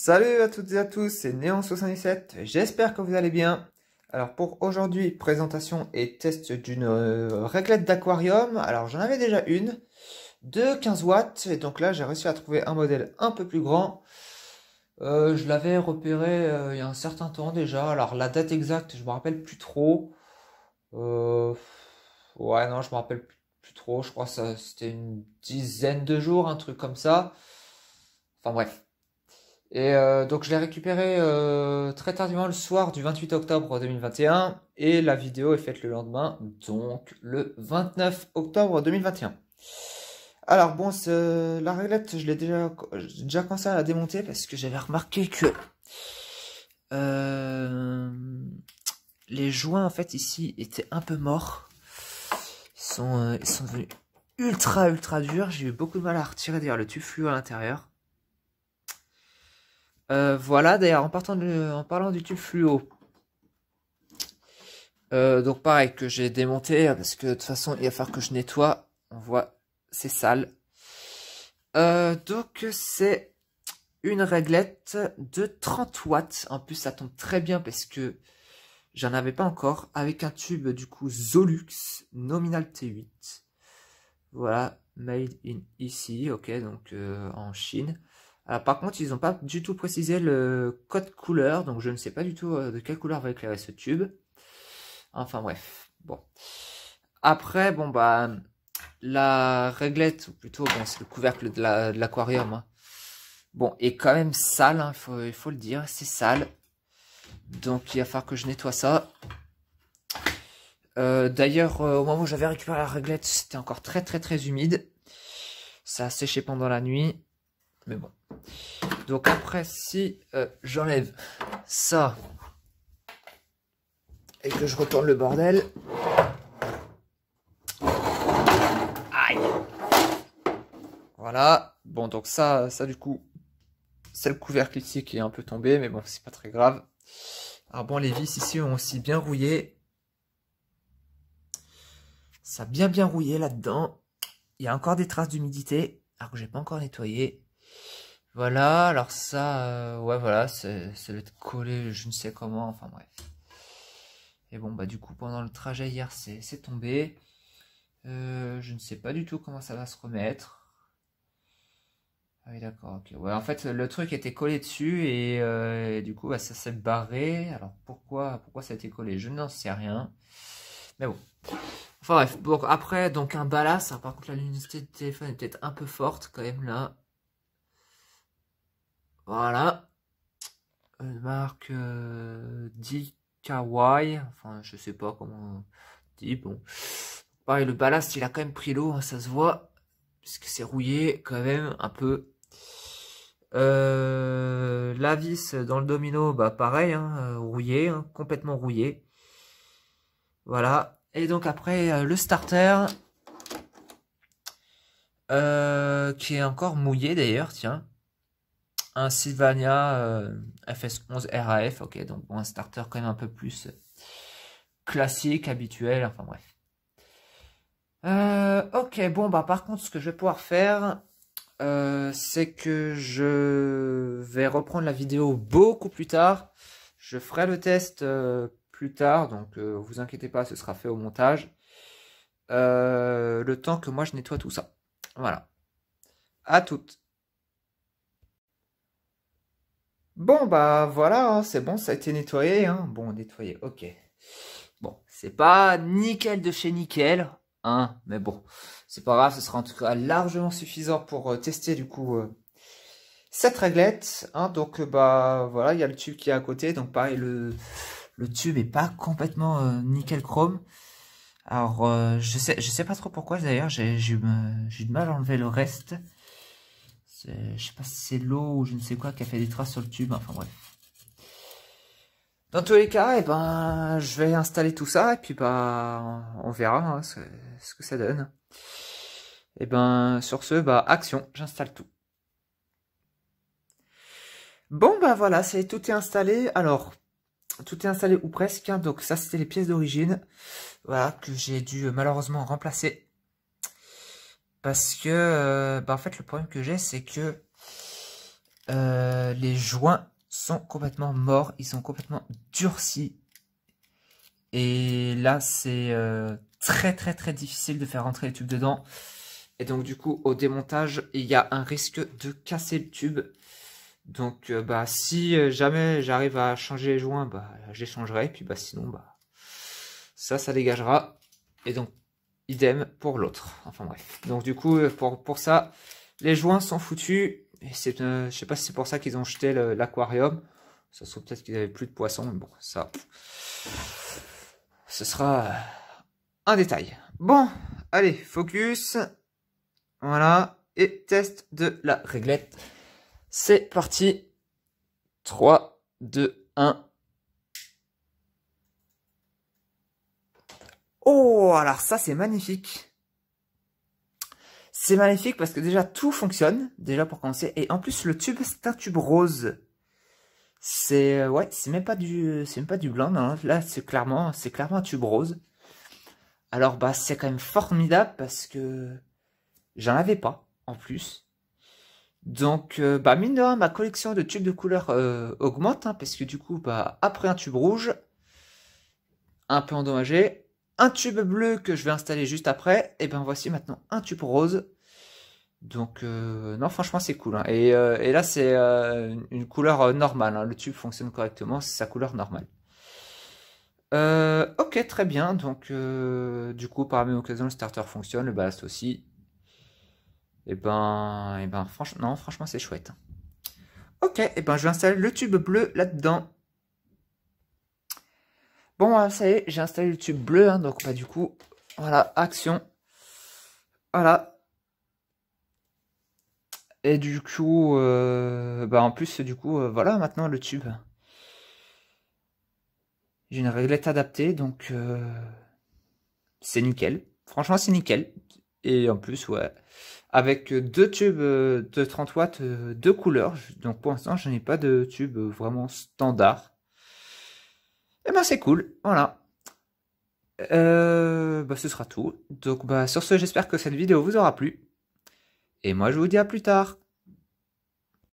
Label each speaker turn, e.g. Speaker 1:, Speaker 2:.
Speaker 1: Salut à toutes et à tous, c'est Néon77, j'espère que vous allez bien. Alors pour aujourd'hui, présentation et test d'une réglette d'aquarium. Alors j'en avais déjà une de 15 watts et donc là j'ai réussi à trouver un modèle un peu plus grand. Je l'avais repéré il y a un certain temps déjà. Alors la date exacte, je me rappelle plus trop. Ouais non, je me rappelle plus trop. Je crois que c'était une dizaine de jours, un truc comme ça. Enfin bref. Et donc je l'ai récupéré très tardivement le soir du 28 octobre 2021 et la vidéo est faite le lendemain, donc le 29 octobre 2021. Alors bon, la réglette, j'ai déjà commencé à la démonter parce que j'avais remarqué que les joints en fait ici étaient un peu morts. Ils sont devenus ultra durs. J'ai eu beaucoup de mal à retirer d'ailleurs le tube fluo à l'intérieur. Voilà, d'ailleurs, en parlant du tube fluo, donc pareil, que j'ai démonté, parce que de toute façon, il va falloir que je nettoie, on voit, c'est sale. Donc, c'est une réglette de 30 watts, en plus, ça tombe très bien, parce que j'en avais pas encore, avec un tube, du coup, Zolux, nominal T8. Voilà, made in ici, ok, donc en Chine. Alors, par contre, ils n'ont pas du tout précisé le code couleur, donc je ne sais pas du tout de quelle couleur va éclairer ce tube. Enfin bref, bon. Après, bon bah, la réglette, ou plutôt, bon, c'est le couvercle de l'aquarium, hein. Bon, est quand même sale, hein, il faut le dire, c'est sale. Donc il va falloir que je nettoie ça. D'ailleurs, au moment où j'avais récupéré la réglette, c'était encore très humide. Ça a séché pendant la nuit. Mais bon. Donc après, si j'enlève ça et que je retourne le bordel. Aïe. Voilà. Bon, donc ça du coup, c'est le couvercle ici qui est un peu tombé, mais bon, c'est pas très grave. Alors bon, les vis ici ont aussi bien rouillé. Ça a bien rouillé là-dedans. Il y a encore des traces d'humidité, alors que j'ai pas encore nettoyé. Voilà, alors ça, ouais, voilà, ça va être collé, je ne sais comment, enfin bref. Et bon, bah du coup, pendant le trajet hier, c'est tombé. Je ne sais pas du tout comment ça va se remettre. Ah oui, d'accord, ok. Ouais, en fait, le truc était collé dessus et du coup, bah, ça s'est barré. Alors, pourquoi ça a été collé? Je n'en sais rien. Mais bon. Enfin bref, bon, après, donc un ballast. Par contre, la luminosité de téléphone est peut-être un peu forte quand même là. Voilà. Une marque DKY. Enfin, je sais pas comment on dit. Bon. Pareil, le ballast, il a quand même pris l'eau, hein, ça se voit. Puisque c'est rouillé quand même un peu. La vis dans le domino, bah pareil, hein, rouillé, hein, complètement rouillé. Voilà. Et donc après, le starter. Qui est encore mouillé d'ailleurs, tiens. Un Sylvania FS11 RAF, ok, donc bon, un starter quand même un peu plus classique, habituel, enfin bref. Ok, bon, bah par contre, ce que je vais pouvoir faire, c'est que je vais reprendre la vidéo beaucoup plus tard. Je ferai le test plus tard, donc vous inquiétez pas, ce sera fait au montage. Le temps que moi je nettoie tout ça. Voilà. À toutes. Bon, bah voilà, hein, c'est bon, ça a été nettoyé, hein. Bon, nettoyé, ok. Bon, c'est pas nickel de chez nickel, hein, mais bon, c'est pas grave, ce sera en tout cas largement suffisant pour tester du coup cette réglette, hein. Donc bah voilà, il y a le tube qui est à côté, donc pareil, le tube est pas complètement nickel chrome. Alors je sais pas trop pourquoi d'ailleurs, j'ai du mal à enlever le reste. Je sais pas si c'est l'eau ou je ne sais quoi qui a fait des traces sur le tube, enfin bref. Dans tous les cas, eh ben, je vais installer tout ça et puis bah, on verra hein, ce que ça donne. Et ben, sur ce, bah, action, j'installe tout. Bon, bah voilà, tout est installé. Alors, tout est installé ou presque. Hein, donc ça, c'était les pièces d'origine. Voilà, que j'ai dû malheureusement remplacer. Parce que, bah en fait, le problème que j'ai, c'est que les joints sont complètement morts, ils sont complètement durcis. Et là, c'est très très très difficile de faire rentrer les tubes dedans. Et donc du coup, au démontage, il y a un risque de casser le tube. Donc bah si jamais j'arrive à changer les joints, bah j'échangerai. Puis bah sinon, bah ça dégagera. Et donc idem pour l'autre. Enfin bref. Donc du coup, pour ça, les joints sont foutus. Et c'est, je sais pas si c'est pour ça qu'ils ont jeté l'aquarium. Ça se trouve peut-être qu'ils avaient plus de poissons. Mais bon, ça, ce sera un détail. Bon, allez, focus. Voilà. Et test de la réglette. C'est parti. 3, 2, 1. Oh, alors ça, c'est magnifique. C'est magnifique parce que déjà, tout fonctionne. Déjà pour commencer. Et en plus, le tube, c'est un tube rose. C'est ouais, c'est même pas du blanc. Non, là, c'est clairement un tube rose. Alors, bah, c'est quand même formidable parce que j'en avais pas, en plus. Donc, bah, mine de rien, ma collection de tubes de couleur augmente, hein, parce que du coup, bah, après un tube rouge, un peu endommagé, un tube bleu que je vais installer juste après, et ben voici maintenant un tube rose. Donc, non, franchement, c'est cool. Hein. Et là, c'est une couleur normale. Hein. Le tube fonctionne correctement, c'est sa couleur normale. Ok, très bien. Donc, du coup, par la même occasion, le starter fonctionne, le ballast aussi. Et ben, franchement, c'est chouette. Ok, et ben, je vais installer le tube bleu là-dedans. Bon, ça y est, j'ai installé le tube bleu, hein, donc bah du coup, voilà, action. Voilà. Et du coup, bah en plus, du coup, voilà, maintenant le tube. J'ai une réglette adaptée, donc c'est nickel. Franchement, c'est nickel. Et en plus, ouais, avec deux tubes de 30 watts, deux couleurs. Donc pour l'instant, je n'ai pas de tube vraiment standard. Et ben c'est cool, voilà. Bah ce sera tout. Donc bah sur ce, j'espère que cette vidéo vous aura plu. Et moi, je vous dis à plus tard.